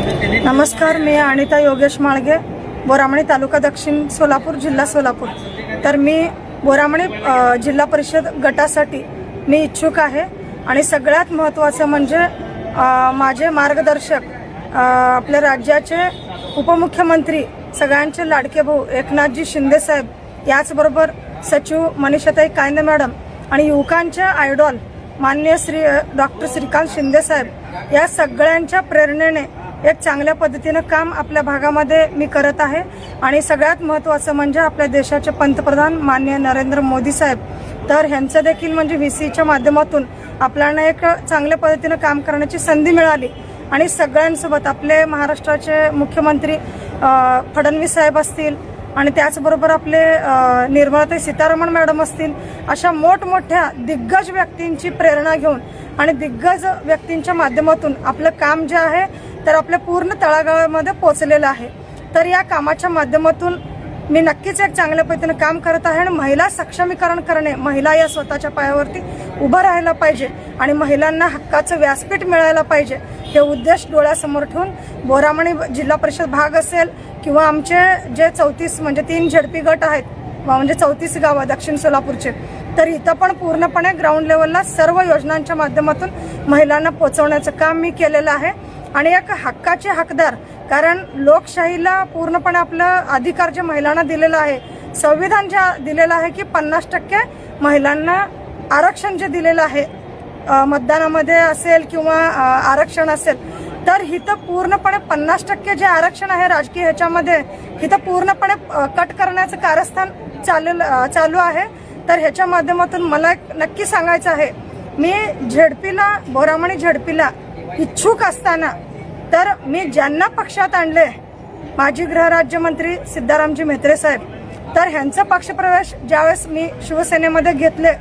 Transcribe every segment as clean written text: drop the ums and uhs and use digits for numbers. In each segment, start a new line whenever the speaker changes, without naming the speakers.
नमस्कार, मी अनिता योगेश माळगे, बोरामणी तालुका दक्षिण सोलापूर, जिल्हा सोलापूर। तर मी बोरामणी जिल्हा परिषद गटासाठी मी इच्छुक आहे आणि सगळ्यात महत्त्वाचं म्हणजे माझे मार्गदर्शक आपल्या राज्याचे उपमुख्यमंत्री सगळ्यांचे लाडके भाऊ एकनाथजी शिंदे साहेब, याचबरोबर सचिव मनीषाताई कायंदे मॅडम आणि युवकांचे आयडॉल माननीय श्री डॉक्टर श्रीकांत शिंदे साहेब, या सगळ्यांच्या प्रेरणेने एक चांगल्या पद्धतीने काम आपल्या भागामध्ये मी करत आहे। आणि सगळ्यात महत्त्वाचं म्हणजे आपल्या देशाचे पंतप्रधान माननीय नरेंद्र मोदी साहेब, तर ह्यांचं देखील म्हणजे व्हीसीच्या माध्यमातून आपल्याला एक चांगल्या पद्धतीने काम करण्याची संधी मिळाली। आणि सगळ्यांसोबत आपले महाराष्ट्राचे मुख्यमंत्री फडणवीस साहेब असतील आणि त्याचबरोबर आपले निर्मलाताई सीतारामन मॅडम असतील, अशा मोठमोठ्या दिग्गज व्यक्तींची प्रेरणा घेऊन आणि दिग्गज व्यक्तींच्या माध्यमातून आपलं काम जे आहे तर आपल्या पूर्ण तळागाळामध्ये पोहोचलेलं आहे। तर या कामाच्या माध्यमातून मी नक्कीच एक चांगल्या पद्धतीने काम करत आहे आणि महिला सक्षमीकरण करणे, महिला या स्वतःच्या पायावरती उभं राहायला पाहिजे आणि महिलांना हक्काचं व्यासपीठ मिळायला पाहिजे, हे उद्देश डोळ्यासमोर ठेवून बोरामणी जिल्हा परिषद भाग असेल किंवा आमचे जे 34 म्हणजे 3 झडपी गट आहेत, म्हणजे 34 गावं दक्षिण सोलापूरचे, तर इथं पण पूर्णपणे ग्राउंड लेवलला सर्व योजनांच्या माध्यमातून महिलांना पोहोचवण्याचं काम मी केलेलं आहे। आणि एक हक्काचे हकदार, कारण लोकशाहीला पूर्णपणे आपलं अधिकार जे महिलांना दिलेलं आहे, संविधान जे दिलेलं आहे की 50% महिलांना आरक्षण जे दिलेलं आहे मतदानामध्ये असेल किंवा आरक्षण असेल, तर इथं पूर्णपणे 50% जे आरक्षण आहे राजकीय ह्याच्यामध्ये इथं पूर्णपणे कट करण्याचं कारस्थान चालू आहे। तर ह्याच्या माध्यमातून मला नक्की सांगायचं आहे, मी झेडपीला बोरामणी झेडपीला इच्छुक असताना तर मी ज्यांना पक्षात आणले, माजी गृहराज्यमंत्री सिद्धारामजी म्हेत्रे साहेब, तर ह्यांचा पक्षप्रवेश ज्यावेळेस मी शिवसेनेमध्ये घेतले,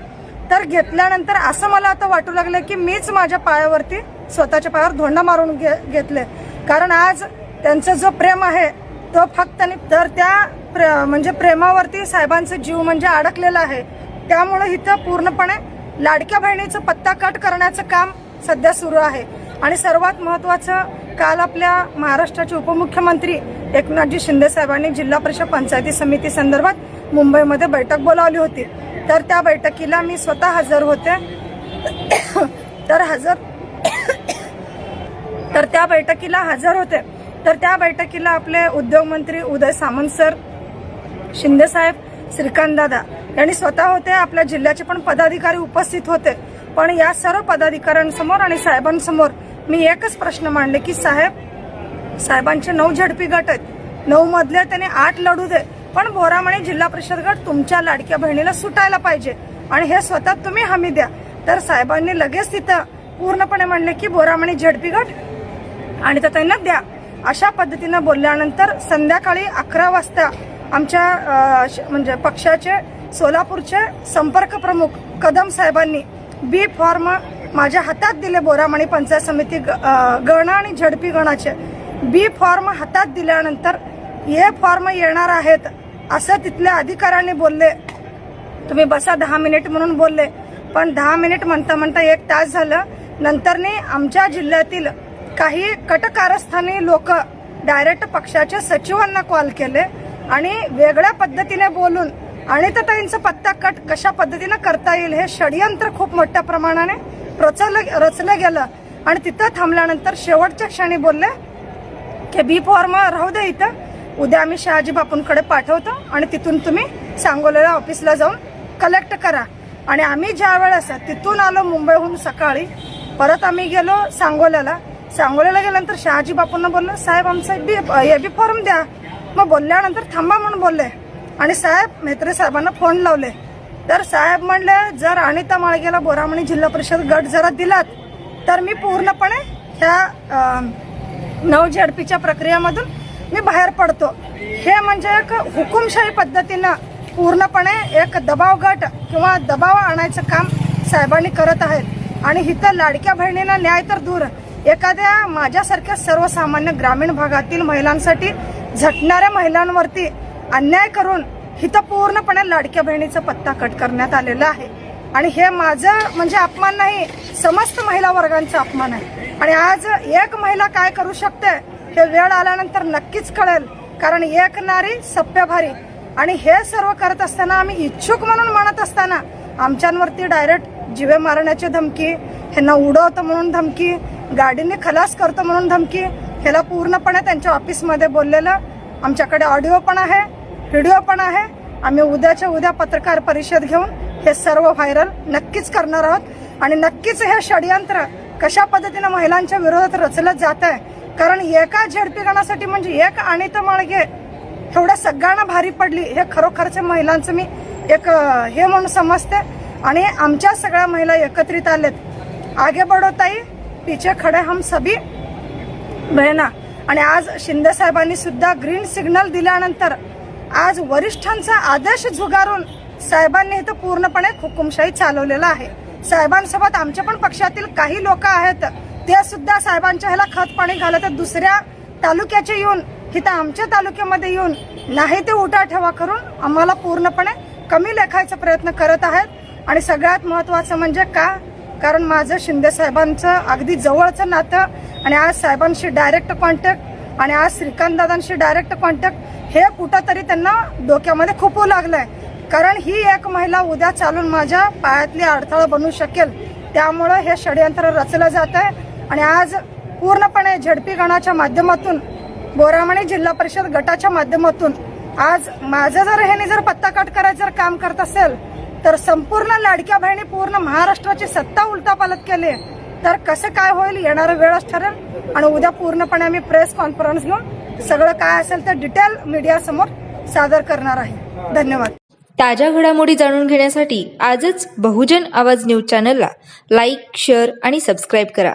तर घेतल्यानंतर असं मला आता वाटू लागलं की मीच माझ्या पायावरती स्वतःच्या पायावर धोंडा मारून घेतले, कारण आज त्यांचं जो प्रेम आहे तो फक्त तर त्या म्हणजे प्रेमावरती साहेबांचं जीव म्हणजे अडकलेला आहे। त्यामुळे इथं पूर्णपणे लाडक्या बहिणीचं पत्ता कट करण्याचं काम सध्या सुरू आहे। आणि सर्वात महत्त्वाचं, काल आपल्या महाराष्ट्राचे उपमुख्यमंत्री एकनाथजी शिंदे साहेबांनी जिल्हा परिषद पंचायती समिती संदर्भात मुंबईमध्ये बैठक बोलावली होती, तर त्या बैठकीला मी स्वतः हजर होते। तर त्या बैठकीला आपले उद्योग मंत्री उदय सामंत सर, शिंदे साहेब, श्रीकांत दादा यांनी स्वतः होते, आपल्या जिल्ह्याचे पण पदाधिकारी उपस्थित होते। पण या सर्व पदाधिकाऱ्यांसमोर आणि साहेबांसमोर मी एकच प्रश्न मांडले की साहेबांचे 9 झडपी गट आहेत, 9 मधले त्यांनी 8 लढू दे, पण बोरामणी जिल्हा परिषद गट तुमच्या लाडक्या बहिणीला सुटायला पाहिजे आणि हे स्वतः तुम्ही हमी द्या। तर साहेबांनी लगेच तिथं पूर्णपणे म्हणले की बोरामणी झडपी गट आणि तर त्यांना द्या, अशा पद्धतीनं बोलल्यानंतर संध्याकाळी 11 वाजता आमच्या म्हणजे पक्षाचे सोलापूरचे संपर्क प्रमुख कदम साहेबांनी बी फॉर्म माझ्या हातात दिले। बोरामणी पंचायत समिती गण आणि झडपी गणाचे बी फॉर्म हातात दिल्यानंतर हे फॉर्म येणार आहेत असं तिथल्या अधिकाऱ्यांनी बोलले, तुम्ही बसा 10 मिनिट म्हणून बोलले, पण 10 मिनिट म्हणता म्हणता 1 तास झालं। नंतरने आमच्या जिल्ह्यातील काही कटकारस्थानी लोक डायरेक्ट पक्षाच्या सचिवांना कॉल केले आणि वेगळ्या पद्धतीने बोलून आणि ताईंचा पत्ता कट कशा पद्धतीने करता येईल हे षडयंत्र खूप मोठ्या प्रमाणाने रचलं गेलं। आणि तिथं थांबल्यानंतर शेवटच्या क्षणी बोलले की बी फॉर्म राहू दे, इथं उद्या आम्ही शहाजी बापूंकडे पाठवतो आणि तिथून तुम्ही सांगोलेला ऑफिसला जाऊन कलेक्ट करा। आणि आम्ही ज्या वेळेस तिथून आलो मुंबईहून सकाळी, परत आम्ही गेलो सांगोल्याला गेल्यानंतर शहाजी बापूंना बोललो, साहेब आमचा बी फॉर्म द्या। मग बोलल्यानंतर थांबा म्हणून बोलले आणि साहेब म्हेत्रे साहेबांना फोन लावले, तर साहेब म्हणले जर अनिता माळगेला बोरामणी जिल्हा परिषद गट जरा दिलात तर मी पूर्णपणे ह्या 9 झडपीच्या प्रक्रियेमधून मी बाहेर पडतो। हे म्हणजे एक हुकुमशाही पद्धतीनं पूर्णपणे एक दबाव गट किंवा दबाव आणायचं काम साहेबांनी करत आहेत। आणि इथं लाडक्या बहिणींना न्याय तर दूर, एखाद्या माझ्यासारख्या सर्वसामान्य ग्रामीण भागातील महिलांसाठी झटणाऱ्या महिलांवरती अन्याय करून इथं पूर्णपणे लाडक्या बहिणीचा पत्ता कट करण्यात आलेला आहे। आणि हे माझं म्हणजे अपमान नाही, समस्त महिला वर्गांचा अपमान आहे। आणि आज एक महिला काय करू शकते हे वेळ आल्यानंतर नक्कीच कळेल, कारण एक नारी सप्य भारी. आणि हे सर्व करत असताना आम्ही इच्छुक म्हणून म्हणत असताना आमच्यांवरती डायरेक्ट जीवे मारण्याची धमकी, ह्यांना उडवतं म्हणून धमकी, गाडीने खलास करतो म्हणून धमकी, ह्याला पूर्णपणे त्यांच्या ऑफिसमध्ये बोललेलं आमच्याकडे ऑडिओ पण आहे, व्हिडिओ पण आहे. आम्ही उद्याच्या उद्या पत्रकार परिषद घेऊन हे सर्व व्हायरल नक्कीच करणार आहोत. आणि नक्कीच हे षडयंत्र कशा पद्धतीने महिलांच्या विरोधात रचलं जात आहे, कारण एका झेडपी गणासाठी म्हणजे एक अनिता माळगे एवढ्या सगळ्यांना भारी पडली, हे खरोखरच्या महिलांचं मी एक हे म्हणून समजते. आणि आमच्या सगळ्या महिला एकत्रित आलेत. आगे बढो ताई, पीछे खडे हम सभी बहिणा. आणि आज शिंदे साहेबांनी सुद्धा ग्रीन सिग्नल दिल्यानंतर आज वरिष्ठांचा आदेश झुगारून साहेबांनी इथं पूर्णपणे हुकुमशाही चालवलेला आहे. साहेबांसोबत आमच्या पण पक्षातील काही लोक आहेत, ते सुद्धा साहेबांच्या ह्याला खत पाणी घालत दुसऱ्या तालुक्याचे येऊन इथं आमच्या तालुक्यामध्ये येऊन नाही ते उठाठेवा करून आम्हाला पूर्णपणे कमी लेखायचा प्रयत्न करत आहेत. आणि सगळ्यात महत्वाचं म्हणजे का, कारण माझं शिंदे साहेबांचं अगदी जवळचं नातं आणि आज साहेबांशी डायरेक्ट कॉन्टॅक्ट आणि आज श्रीकांत दादांशी डायरेक्ट कॉन्टॅक्ट हे कुठंतरी त्यांना डोक्यामध्ये खूपू लागलंय. कारण ही एक महिला उद्या चालून माझ्या पायातली अडथळा बनू शकेल, त्यामुळं हे षडयंत्र रचलं जात आहे. आणि आज पूर्णपणे झेडपी गणाच्या माध्यमातून, बोरामणी जिल्हा परिषद गटाच्या माध्यमातून आज माझं जर ह्याने जर पत्ता कट करायचं जर काम करत असेल, तर संपूर्ण लाडक्या बहिणी पूर्ण महाराष्ट्राची सत्ता उलटापालट केली तर कसं काय होईल येणारा वेळच ठरेल. आणि उद्या पूर्णपणे आम्ही प्रेस कॉन्फरन्स घेऊन सगळं काय असेल ते डिटेल मीडिया समोर सादर करणार आहे. धन्यवाद.
ताज्या घडामोडी जाणून घेण्यासाठी आजच बहुजन आवाज न्यूज चॅनलला लाईक, शेअर आणि सबस्क्राईब करा.